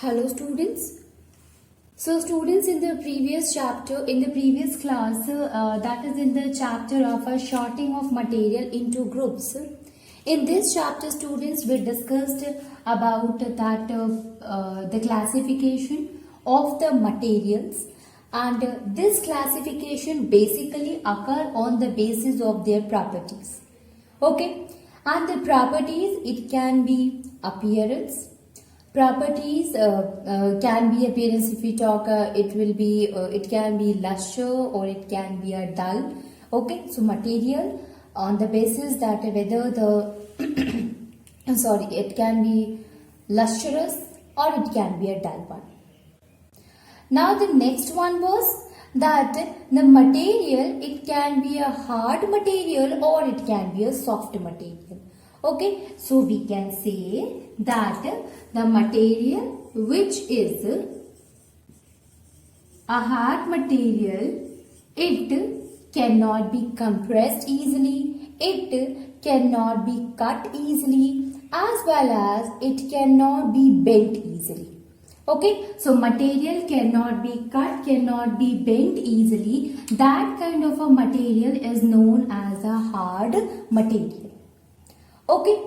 Hello students. So students, in the previous chapter, in the previous class, that is in the chapter of a sorting of material into groups. In this chapter, students, we discussed about that the classification of the materials, and this classification basically occur on the basis of their properties. Okay, and the properties, it can be appearance. Properties can be appearance. If we talk, it can be luster or it can be a dull. Okay, so material on the basis that whether the sorry, it can be lustrous or it can be a dull one. Now the next one was that the material, it can be a hard material or it can be a soft material. Okay, so we can say that the material which is a hard material, it cannot be compressed easily, it cannot be cut easily, as well as it cannot be bent easily. Okay, so material cannot be cut, cannot be bent easily. That kind of a material is known as a hard material. Okay,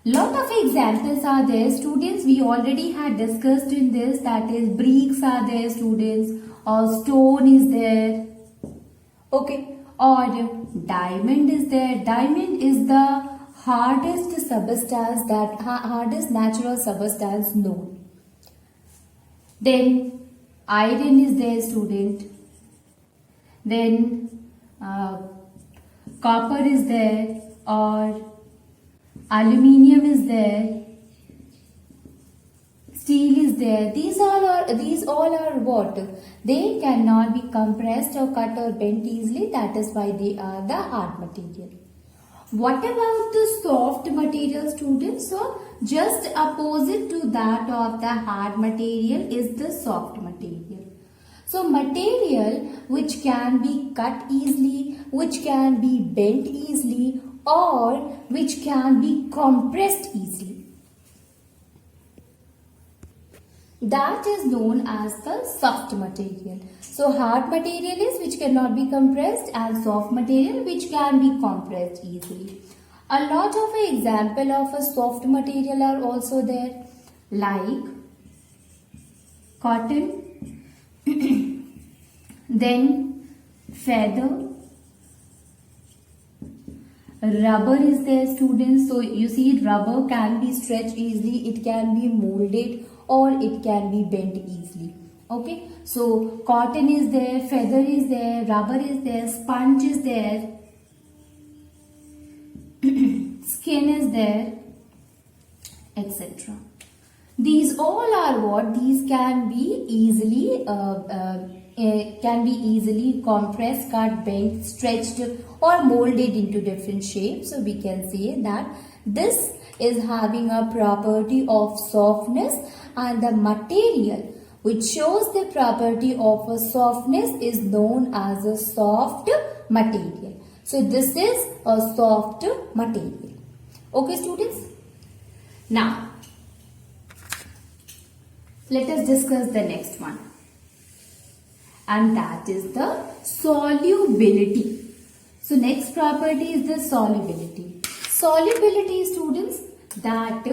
lot of examples are there, students. We already had discussed in this, that is bricks are there, students, or stone is there. Okay, or diamond is there. Diamond is the hardest substance, that hardest natural substance known. Then iron is there, student. Then copper is there, or aluminium is there, steel is there. These all are what? They cannot be compressed or cut or bent easily. That is why they are the hard material. What about the soft material, students? So just opposite to that of the hard material is the soft material. So material which can be cut easily, which can be bent easily, or which can be compressed easily, that is known as the soft material. So hard material is which cannot be compressed, and soft material which can be compressed easily. A lot of example of a soft material are also there, like cotton, then feather, rubber is there, students. So you see, rubber can be stretched easily, it can be molded, or it can be bent easily. Okay, so cotton is there, feather is there, rubber is there, sponge is there, skin is there, etc. These all are what? These can be easily compressed, cut, bent, stretched, or molded into different shapes. So we can say that this is having a property of softness, and the material which shows the property of a softness is known as a soft material. So this is a soft material. Okay, students? Now, let us discuss the next one, and that is the solubility. So next property is the solubility. Solubility, students, that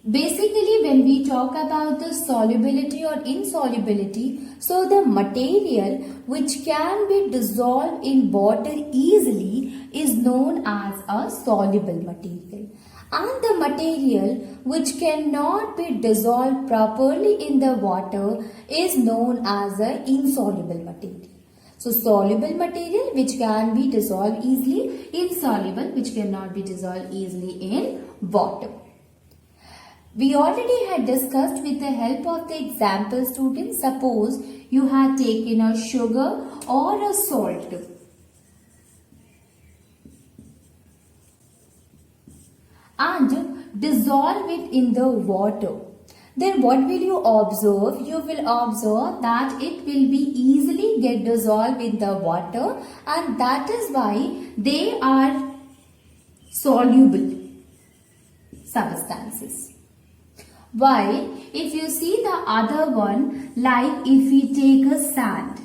basically when we talk about the solubility or insolubility, so the material which can be dissolved in water easily is known as a soluble material, and the material which cannot be dissolved properly in the water is known as an insoluble material. So soluble material which can be dissolved easily, insoluble which cannot be dissolved easily in water. We already had discussed with the help of the example, students. Suppose you had taken a sugar or a salt, and dissolve it in the water. then what will you observe? You will observe that it will be easily get dissolved in the water, and that is why they are soluble substances. While if you see the other one, like if we take a sand.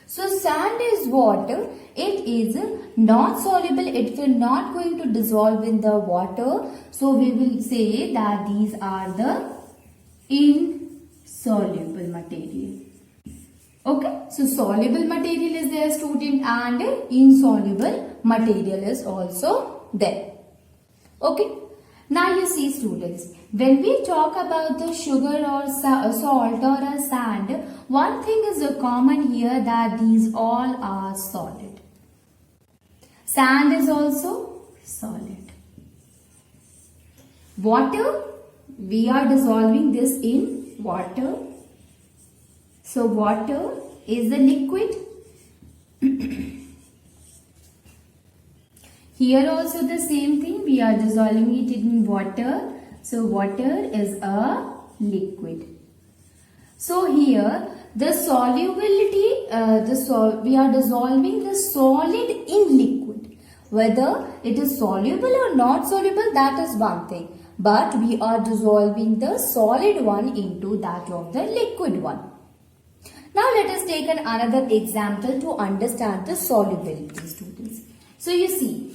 So sand is what? It is not soluble. It will not going to dissolve in the water. So we will say that these are the insoluble material. Okay. So soluble material is there, student, and insoluble material is also there. Okay. Now you see, students, when we talk about the sugar or salt or a sand, one thing is common here, that these all are solid. Sand is also solid. Water, we are dissolving this in water. So water is a liquid. Here also the same thing, we are dissolving it in water. So water is a liquid. So here the solubility, we are dissolving the solid in liquid. Whether it is soluble or not soluble, that is one thing. But we are dissolving the solid one into that of the liquid one. Now let us take another example to understand the solubility, students. So you see,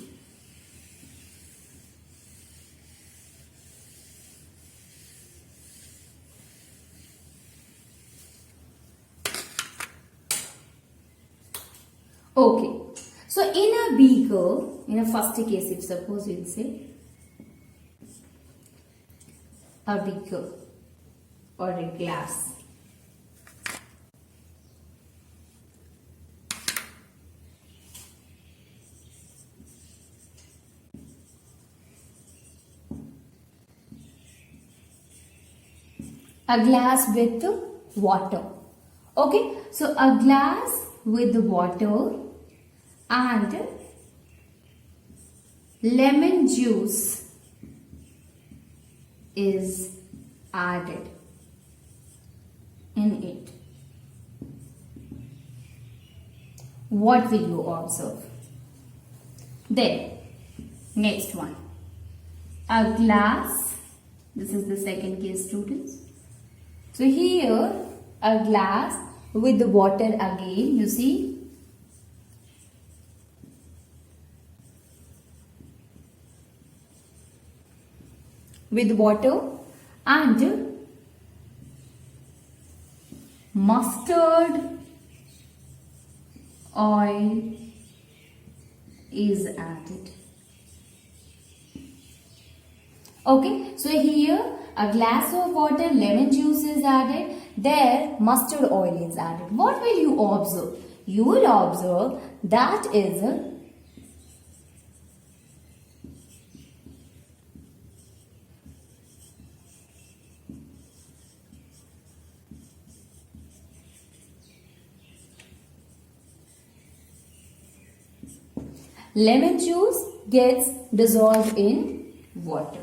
okay, so in a beaker, in a first case, if suppose we'll say a beaker or a glass. A glass with water. Okay, so a glass with water and lemon juice is added in it. What will you observe? Then, next one. A glass. This is the second case, students. So here, a glass with the water again, you see. With water and mustard oil is added. Okay, so here a glass of water, lemon juice is added, there mustard oil is added. What will you observe? You will observe that is lemon juice gets dissolved in water.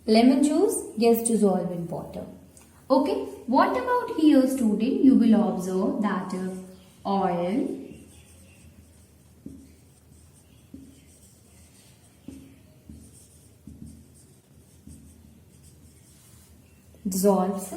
Lemon juice gets dissolved in water. Okay, what about here, student? You will observe that oil dissolves.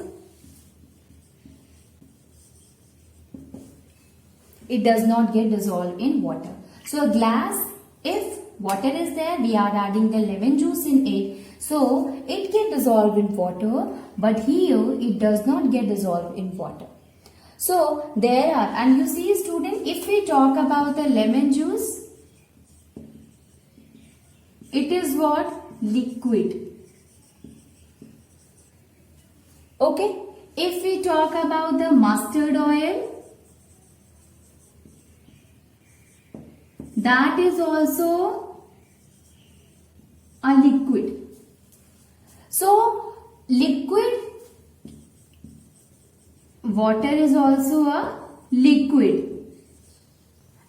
It does not get dissolved in water. So a glass, if water is there, we are adding the lemon juice in it. So it can dissolve in water, but here it does not get dissolved in water. So there are, and you see, student, if we talk about the lemon juice, it is what? Liquid. Okay. If we talk about the mustard oil, that is also a liquid. So liquid water is also a liquid,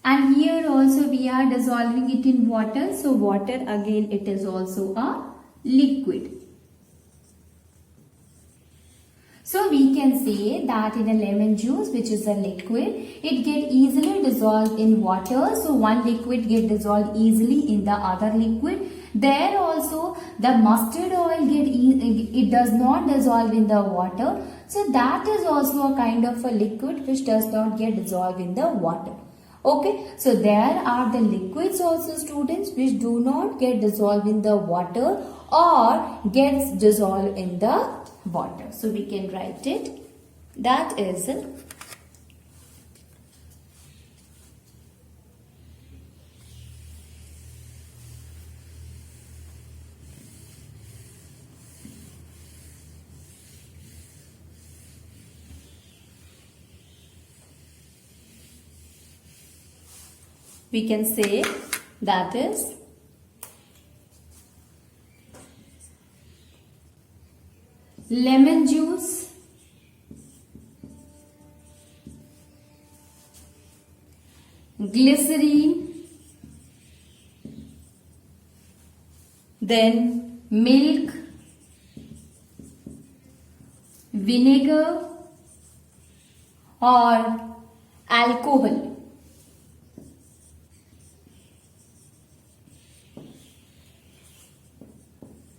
and here also we are dissolving it in water, so water again it is also a liquid. So we can say that in a lemon juice, which is a liquid, it get easily dissolved in water. So one liquid get dissolved easily in the other liquid. There also the mustard oil it does not dissolve in the water. So that is also a kind of a liquid which does not get dissolved in the water. Okay, so there are the liquids also, students, which do not get dissolved in the water or gets dissolved in the water. So we can write it. That is we can say that is lemon juice, glycerine, then milk, vinegar or alcohol.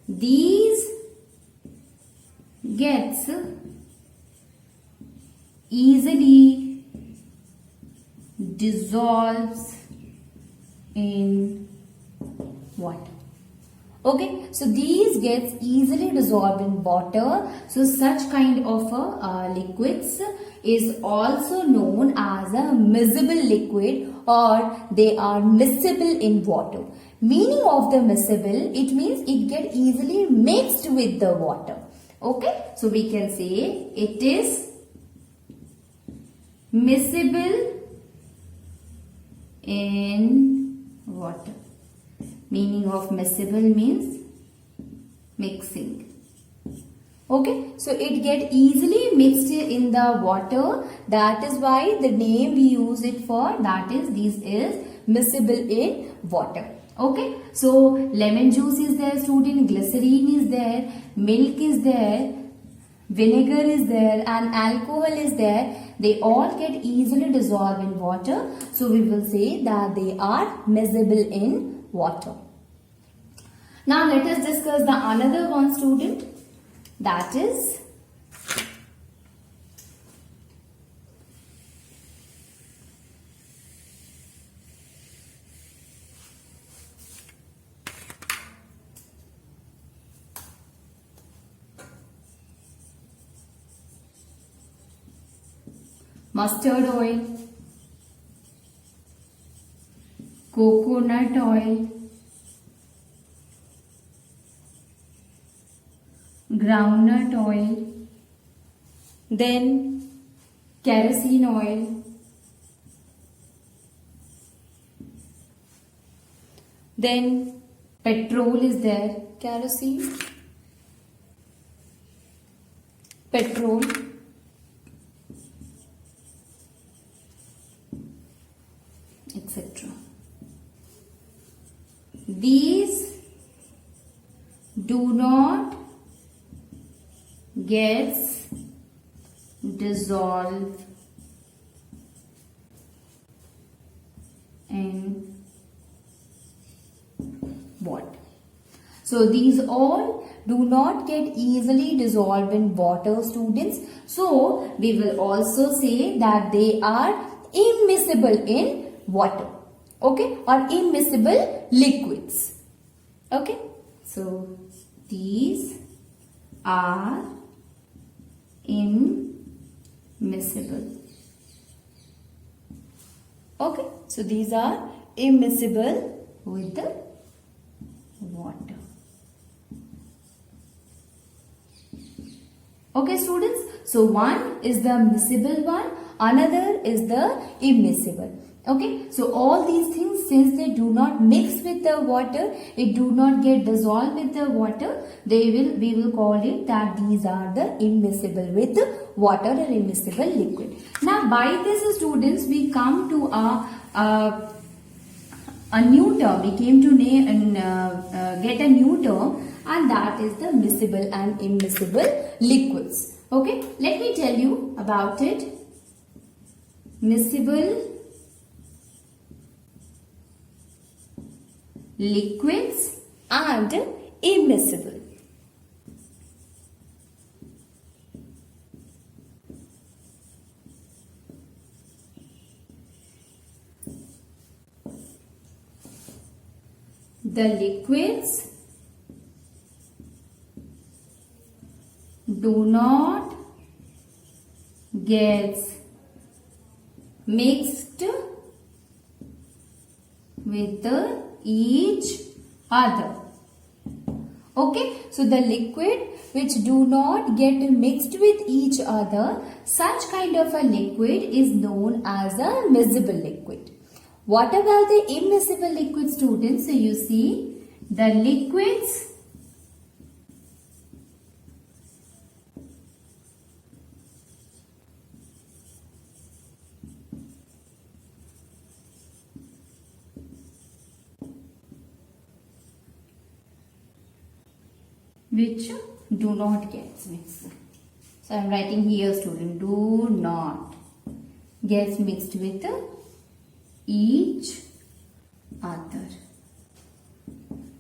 These gets easily dissolves in water. Okay, so these gets easily dissolved in water. So such kind of liquids is also known as a miscible liquid, or they are miscible in water. Meaning of the miscible, it means it get easily mixed with the water. Okay, so we can say it is miscible in water. Meaning of miscible means mixing. Okay, so it get easily mixed in the water. That is why the name we use it for, that is, this is miscible in water. Okay, so lemon juice is there, student, glycerine is there, milk is there, vinegar is there, and alcohol is there. They all get easily dissolved in water. So we will say that they are miscible in water. Now let us discuss the another one, student, that is mustard oil, coconut oil, groundnut oil, then kerosene oil, then petrol is there, kerosene, petrol, etc. These do not get dissolved in water. So these all do not get easily dissolved in water, students. So we will also say that they are immiscible in water. Okay, or immiscible liquids. Okay, so these are immiscible. Okay, so these are immiscible with the water. Okay, students, so one is the miscible one, another is the immiscible. Okay, so all these things, since they do not mix with the water, it do not get dissolved with the water, we will call it that these are the immiscible with water or immiscible liquid. Now by this, students, we come to a new term. We came to get a new term, and that is the miscible and immiscible liquids. Okay, let me tell you about it. Miscible liquids and immiscible. The liquids do not get mixed with each other. Okay, so the liquid which do not get mixed with each other, such kind of a liquid is known as a miscible liquid. What about the immiscible liquid, students? So you see, the liquids which do not get mixed. So I am writing here, student, do not get mixed with each other.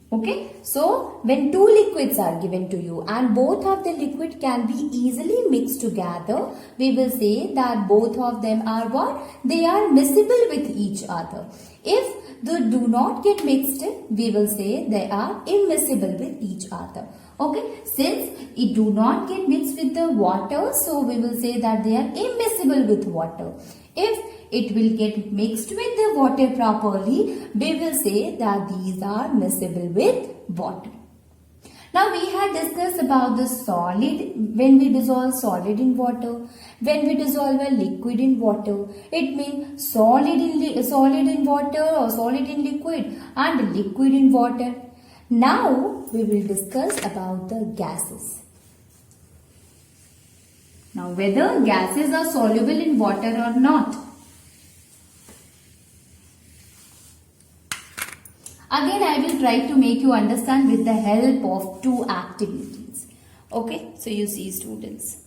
Okay, so when two liquids are given to you and both of the liquid can be easily mixed together, we will say that both of them are what? They are miscible with each other. If they do not get mixed, we will say they are immiscible with each other. Okay, since it do not get mixed with the water, so we will say that they are immiscible with water. If it will get mixed with the water properly, we will say that these are miscible with water. Now we had discussed about the solid, when we dissolve solid in water, when we dissolve a liquid in water. It means solid in water or solid in liquid and liquid in water. Now we will discuss about the gases. Now whether gases are soluble in water or not. Again, I will try to make you understand with the help of two activities. Okay, so you see, students.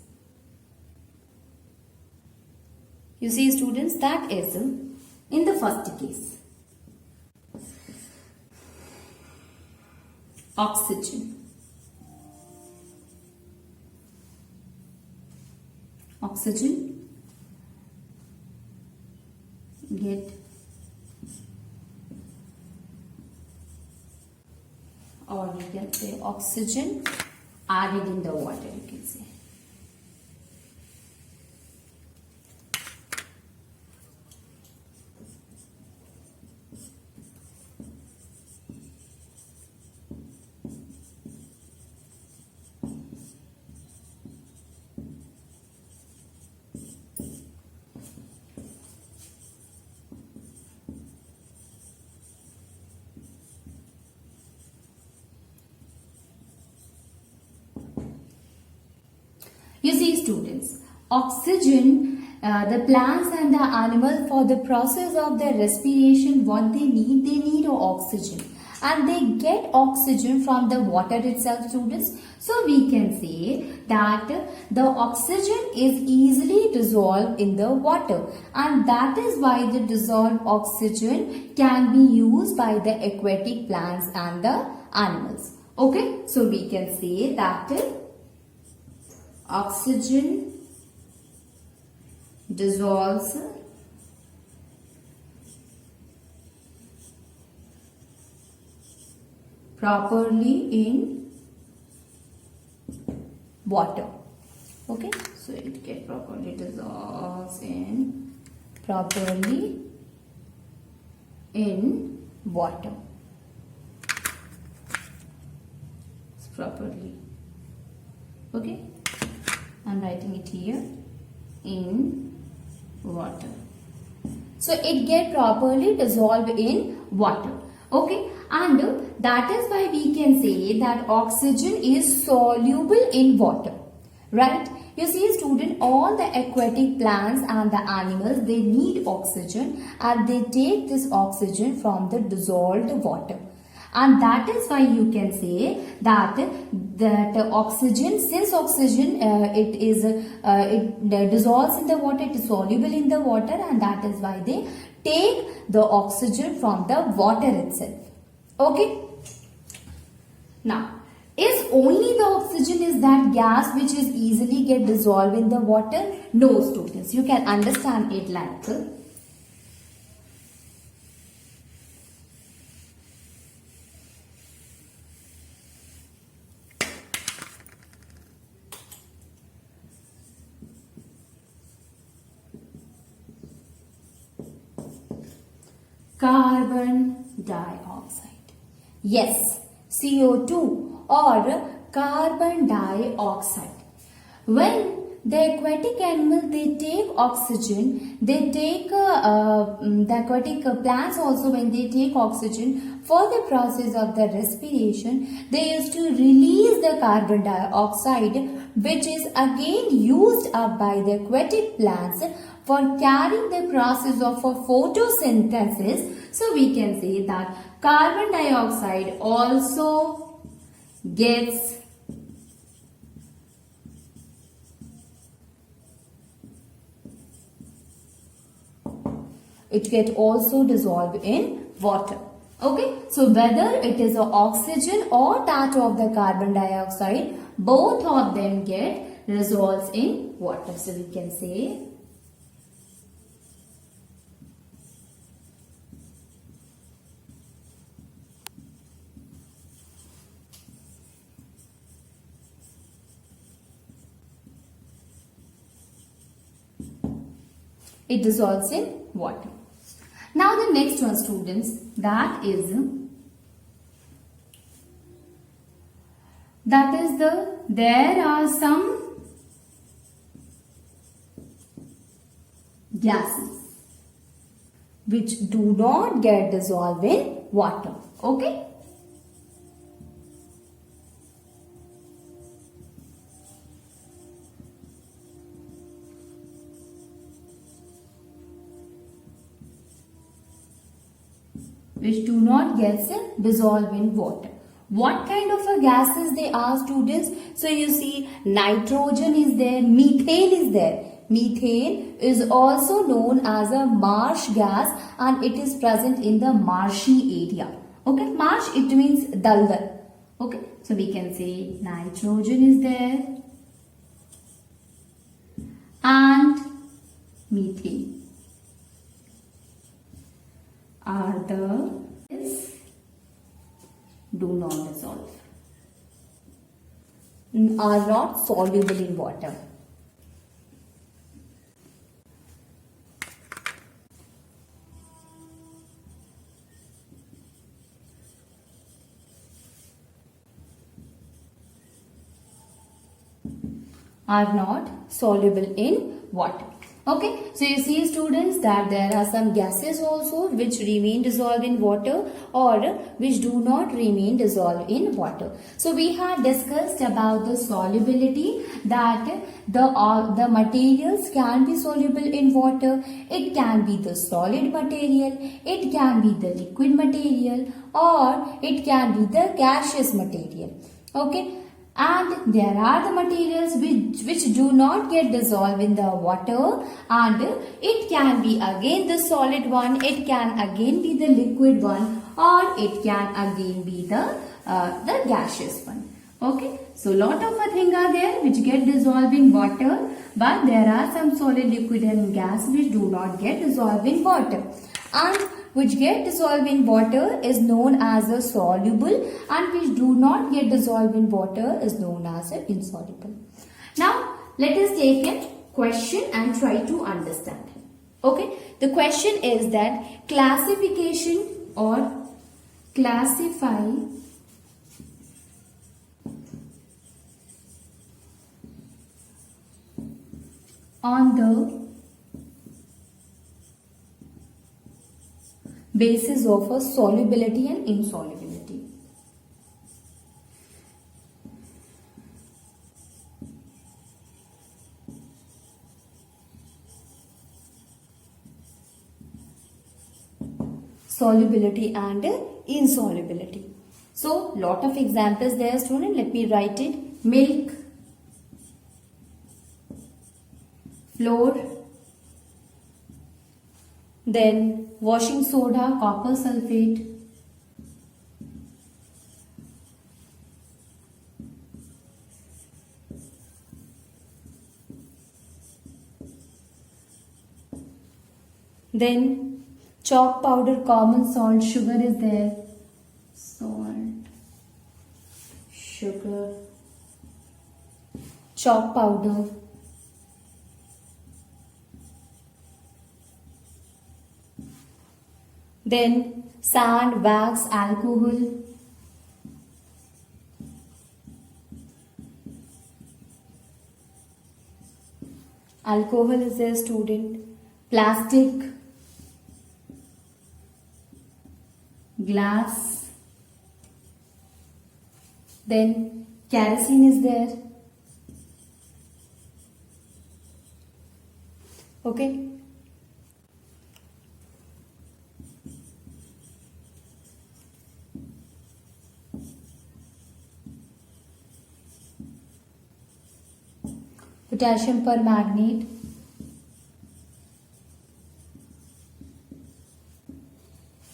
You see, students, that is in the first case. Oxygen. Oxygen get or we can say oxygen added in the water, you can say. You see, students, oxygen, the plants and the animals, for the process of their respiration, what they need oxygen. And they get oxygen from the water itself, students. So we can say that the oxygen is easily dissolved in the water. And that is why the dissolved oxygen can be used by the aquatic plants and the animals. Okay, so we can say that oxygen dissolves properly in water. Okay, so it get properly dissolves in properly in water. It's properly. Okay, I'm writing it here in water. So it get properly dissolved in water. Okay, and that is why we can say that oxygen is soluble in water, right? You see student, all the aquatic plants and the animals, they need oxygen and they take this oxygen from the dissolved water. And that is why you can say that oxygen, since oxygen it dissolves in the water, it is soluble in the water, and that is why they take the oxygen from the water itself. Okay. Now, is only the oxygen is that gas which is easily get dissolved in the water? No, students, you can understand it like carbon dioxide. Yes, CO2 or carbon dioxide. When the aquatic animal, they take oxygen, they take the aquatic plants also, when they take oxygen for the process of the respiration, they used to release the carbon dioxide, which is again used up by the aquatic plants for carrying the process of a photosynthesis. So we can say that carbon dioxide also gets also dissolved in water. Okay, so whether it is a oxygen or that of the carbon dioxide, both of them get dissolves in water. So we can say it dissolves in water. Now the next one, students, that is there are some gases which do not get dissolved in water. Okay. Which do not get dissolved in water. What kind of a gases they are, students? So you see, nitrogen is there, methane is there. Methane is also known as a marsh gas and it is present in the marshy area. Okay, marsh, it means daldal. Okay, so we can say nitrogen is there and methane are the do not dissolve, are not soluble in water. Are not soluble in water. Okay, so you see students that there are some gases also which remain dissolved in water or which do not remain dissolved in water. So we have discussed about the solubility, that the materials can be soluble in water, it can be the solid material, it can be the liquid material or it can be the gaseous material. Okay. And there are the materials which do not get dissolved in the water and it can be again the solid one, it can again be the liquid one or it can again be the gaseous one. Okay, so lot of things are there which get dissolved in water, but there are some solid, liquid and gas which do not get dissolved in water. And which get dissolved in water is known as a soluble and which do not get dissolved in water is known as a insoluble. Now let us take a question and try to understand. Okay, the question is that classification or classify on the basis of a solubility and insolubility. Solubility and insolubility. So, lot of examples there, student. Let me write it. Milk, flour, then washing soda, copper sulfate, then chalk powder, common salt, sugar is there, salt, sugar, chalk powder, then sand, wax, alcohol, alcohol is there, student, plastic, glass, then kerosene is there. Okay. Potassium permanganate,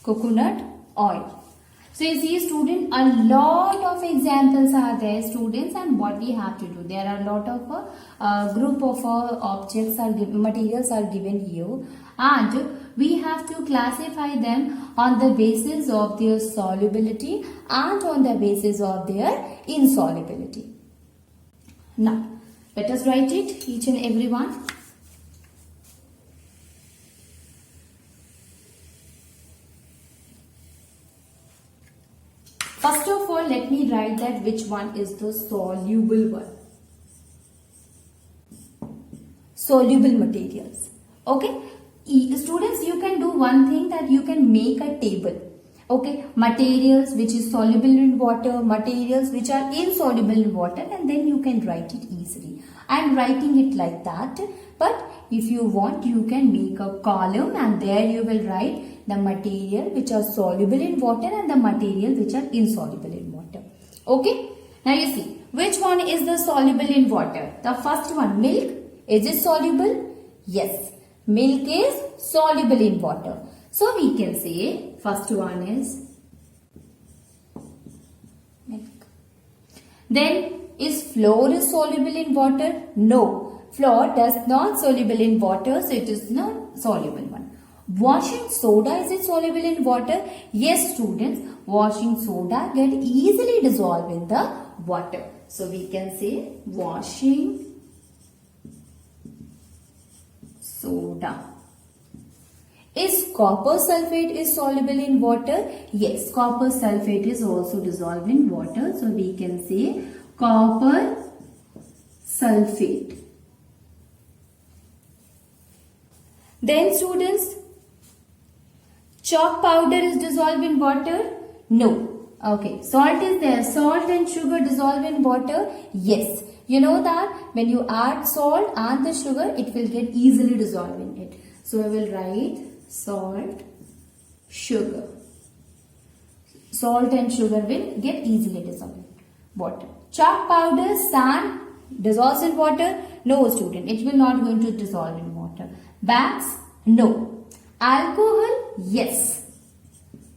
coconut oil. So you see, student, a lot of examples are there, students, and what we have to do, there are a lot of group of objects are given, materials are given here, and we have to classify them on the basis of their solubility and on the basis of their insolubility. Now, let us write it, each and every one. First of all, let me write that which one is the soluble one. Soluble materials. Okay. Students, you can do one thing, that you can make a table. Okay. Materials which is soluble in water, materials which are insoluble in water, and then you can write it easily. I am writing it like that, but if you want, you can make a column and there you will write the material which are soluble in water and the material which are insoluble in water. Okay. Now you see, which one is the soluble in water? The first one, milk. Is it soluble? Yes. Milk is soluble in water. So we can say first one is milk. Then is flour soluble in water? No. Flour does not soluble in water, so it is not soluble one. Washing soda, is it soluble in water? Yes, students. Washing soda get easily dissolved in the water. So we can say washing soda. Is copper sulfate is soluble in water? Yes, copper sulfate is also dissolved in water. So we can say copper sulfate. Then students, chalk powder is dissolved in water? No. Okay. Salt is there. Salt and sugar dissolve in water? Yes. You know that when you add salt and the sugar, it will get easily dissolved in it. So I will write salt, sugar. Salt and sugar will get easily dissolved in water. Chalk powder, sand dissolves in water? No, student. It will not going to dissolve in water. Wax? No. Alcohol? Yes.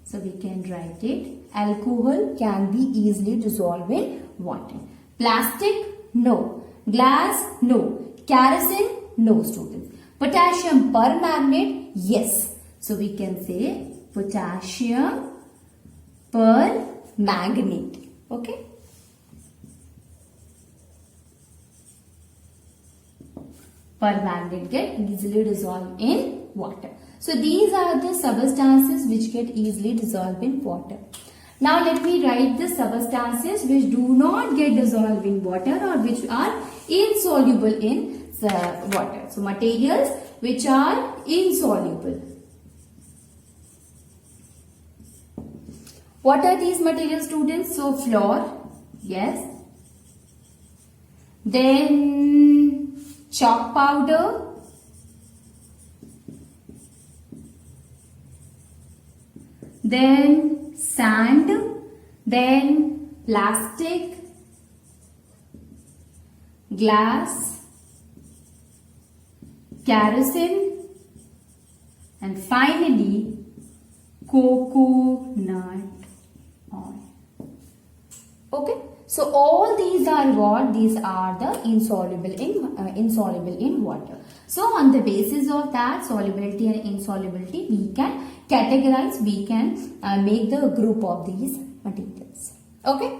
So we can write it. Alcohol can be easily dissolved in water. Plastic? No. Glass? No. Kerosene? No, students. Potassium permanganate? Yes. So we can say potassium permanganate. Okay. Permanganate get easily dissolved in water. So these are the substances which get easily dissolved in water. Now let me write the substances which do not get dissolved in water or which are insoluble in water. So materials which are insoluble. What are these materials, students? So flour, yes. Then chalk powder. Then sand. Then plastic, glass, kerosene, and finally coconut oil. Okay, so all these are what? These are the insoluble in water. So on the basis of that solubility and insolubility, we can categorize, we can make the group of these materials. Okay.